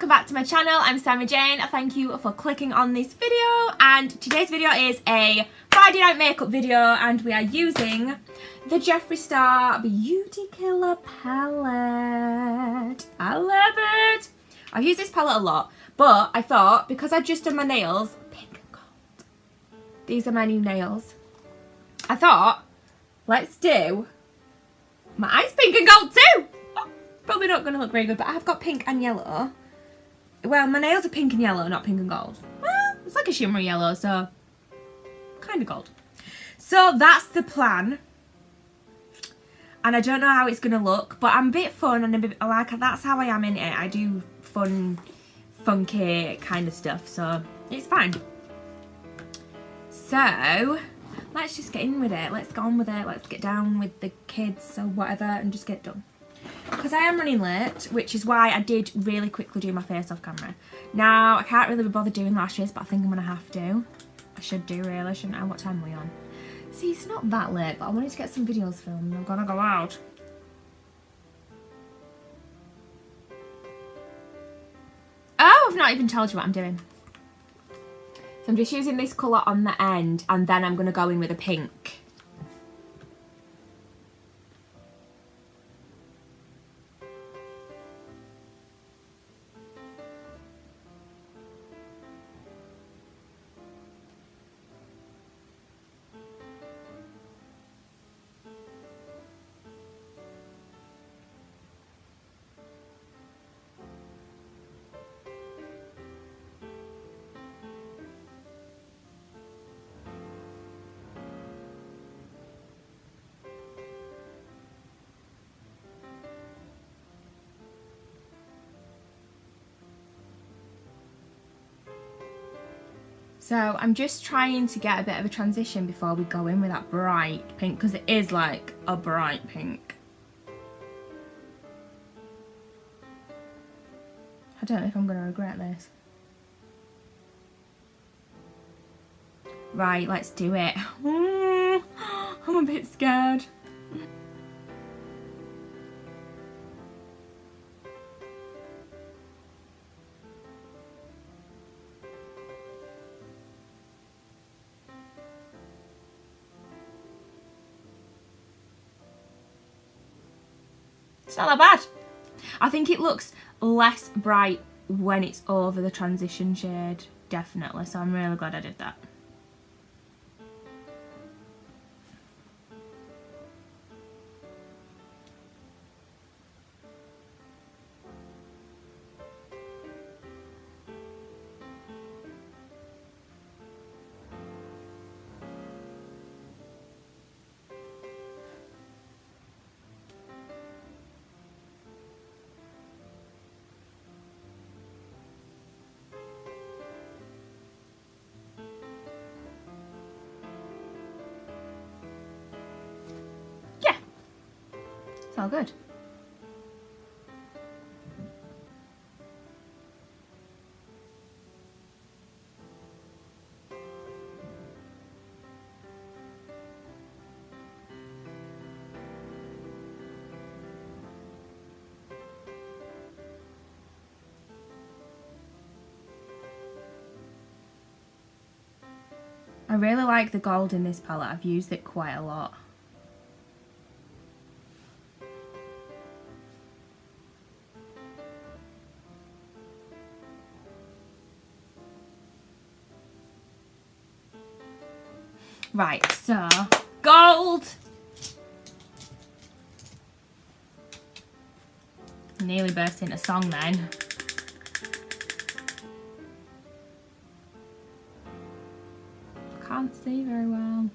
welcome back to my channel. I'm Sammy Jayne. Thank you for clicking on this video, and today's video is a Friday night makeup video, and we are using the Jeffree Star Beauty Killer palette. I love it. I've used this palette a lot, but I thought because I'd just done my nails pink and gold, these are my new nails, I thought let's do my eyes pink and gold too. Probably not going to look very good, but I've got pink and yellow. Well, my nails are pink and yellow, not pink and gold. Well, it's like a shimmery yellow, so kind of gold. So that's the plan. And I don't know how it's going to look, but I'm a bit fun and a bit like, that's how I am in it. I do fun, funky kind of stuff, so it's fine. So let's just get in with it. Let's get on with it. Let's get down with the kids or whatever and just get it done. Because I am running late, which is why I did really quickly do my face off camera. Now, I can't really be bothered doing lashes, but I think I'm going to have to. I should do really, shouldn't I? What time are we on? See, it's not that late, but I wanted to get some videos filmed. I'm going to go out. Oh, I've not even told you what I'm doing. So I'm just using this colour on the end, and then I'm going to go in with a pink. So I'm just trying to get a bit of a transition before we go in with that bright pink, because it is like a bright pink. I don't know if I'm going to regret this. Right, let's do it. I'm a bit scared. It's not that bad. I think it looks less bright when it's over the transition shade, definitely. So I'm really glad I did that. It's all good. I really like the gold in this palette. I've used it quite a lot. Right, so gold. Nearly burst into song then. Can't see very well.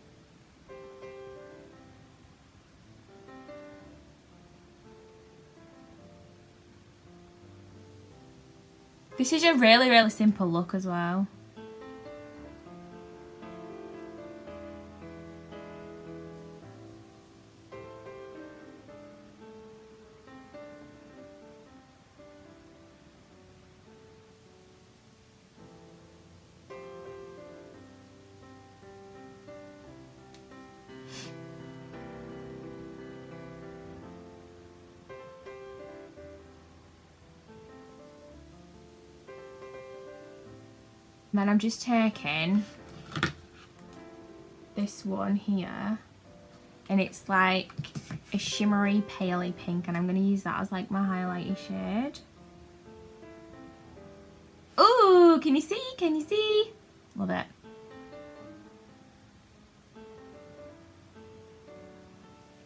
This is a really, really simple look as well. And then I'm just taking this one here, and it's like a shimmery paley pink, and I'm going to use that as like my highlighty shade. Ooh, can you see? Can you see? Love it.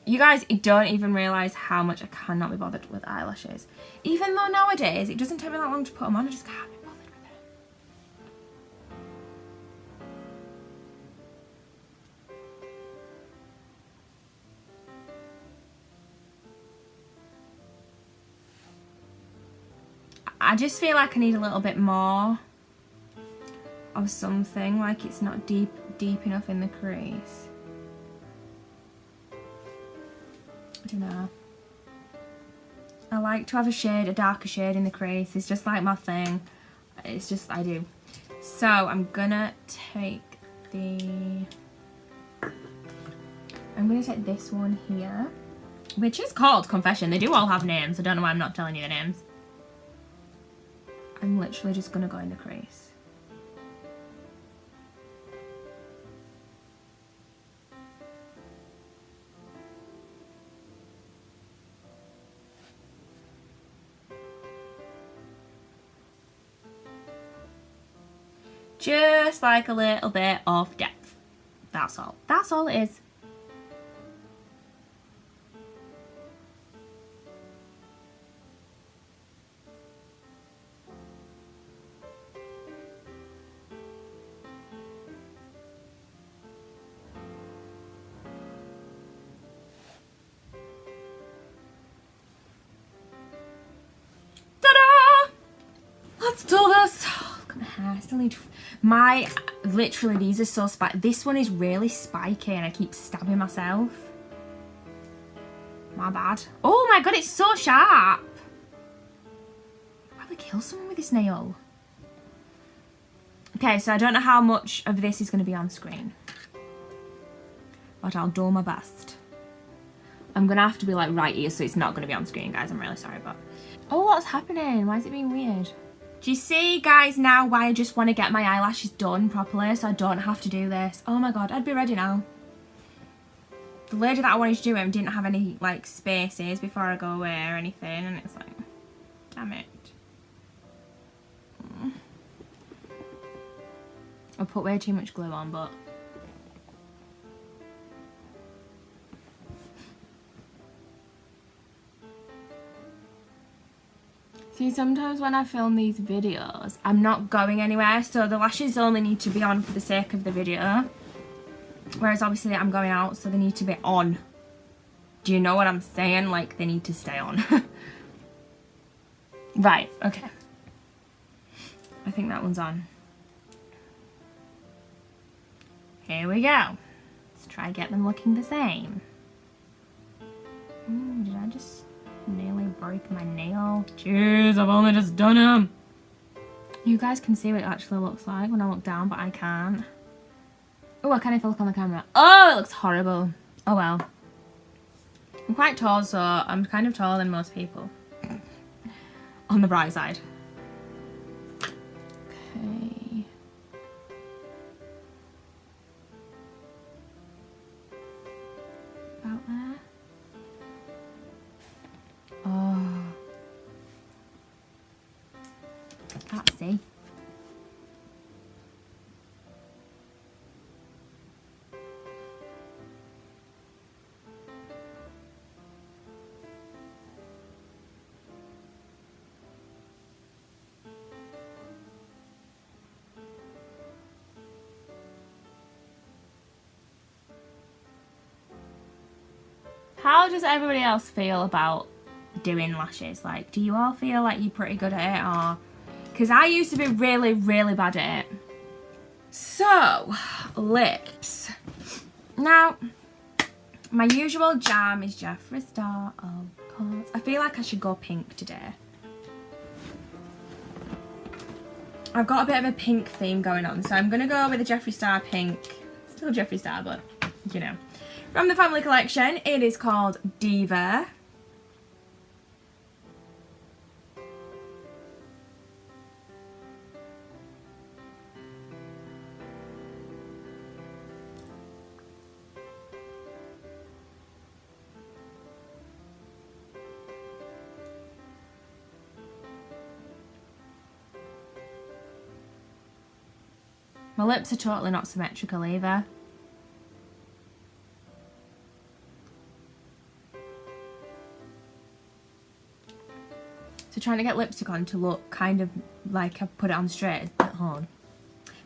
You guys don't even realise how much I cannot be bothered with eyelashes. Even though nowadays it doesn't take me that long to put them on, I just can't be bothered with it. I just feel like I need a little bit more of something, like it's not deep enough in the crease. I don't know. I like to have a darker shade in the crease. It's just like my thing. It's just, I do. So I'm gonna take this one here, which is called Confession. They do all have names. I don't know why I'm not telling you the names. I'm literally just gonna go in the crease. Just like a little bit of depth. That's all. That's all it is. Ta-da! Let's do this. Look at my hair. I still need literally these are so spiky. This one is really spiky and I keep stabbing myself. My bad. Oh my god, it's so sharp. I'll probably kill someone with this nail. Okay, so I don't know how much of this is going to be on screen, but I'll do my best. I'm going to have to be like right here so it's not going to be on screen, guys. I'm really sorry, but... Oh, what's happening? Why is it being weird? Do you see, guys, now why I just want to get my eyelashes done properly so I don't have to do this? Oh my god, I'd be ready now. The lady that I wanted to do it didn't have any, like, spaces before I go away or anything, and it's like, damn it. I put way too much glue on, but... See, sometimes when I film these videos, I'm not going anywhere, so the lashes only need to be on for the sake of the video. Whereas obviously I'm going out, so they need to be on. Do you know what I'm saying? Like, they need to stay on. Right, okay. I think that one's on. Here we go. Let's try and get them looking the same. Ooh, did I just... nearly break my nail? Jeez, I've only just done them. You guys can see what it actually looks like when I look down, but I can't. Oh, I can't if I look on the camera. Oh, it looks horrible. Oh well. I'm quite tall, so I'm kind of taller than most people. On the bright side. Okay. About there. Oh. Can't see. How does everybody else feel about doing lashes? Like, do you all feel like you're pretty good at it, or... Because I used to be really, really bad at it. So, lips. Now, my usual jam is Jeffree Star, of course. I feel like I should go pink today. I've got a bit of a pink theme going on, so I'm going to go with the Jeffree Star pink. Still Jeffree Star, but, you know. From the family collection, it is called Diva. My lips are totally not symmetrical either. So trying to get lipstick on to look kind of like I've put it on straight is a bit hard.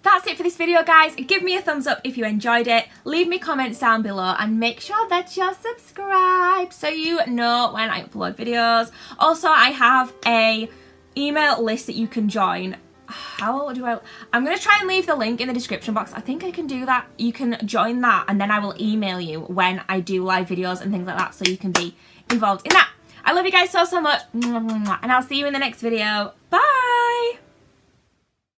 That's it for this video, guys. Give me a thumbs up if you enjoyed it. Leave me comments down below and make sure that you're subscribed so you know when I upload videos. Also, I have a email list that you can join. How do I'm going to try and leave the link in the description box. I think I can do that. You can join that and then I will email you when I do live videos and things like that so you can be involved in that. I love you guys so much and I'll see you in the next video. Bye!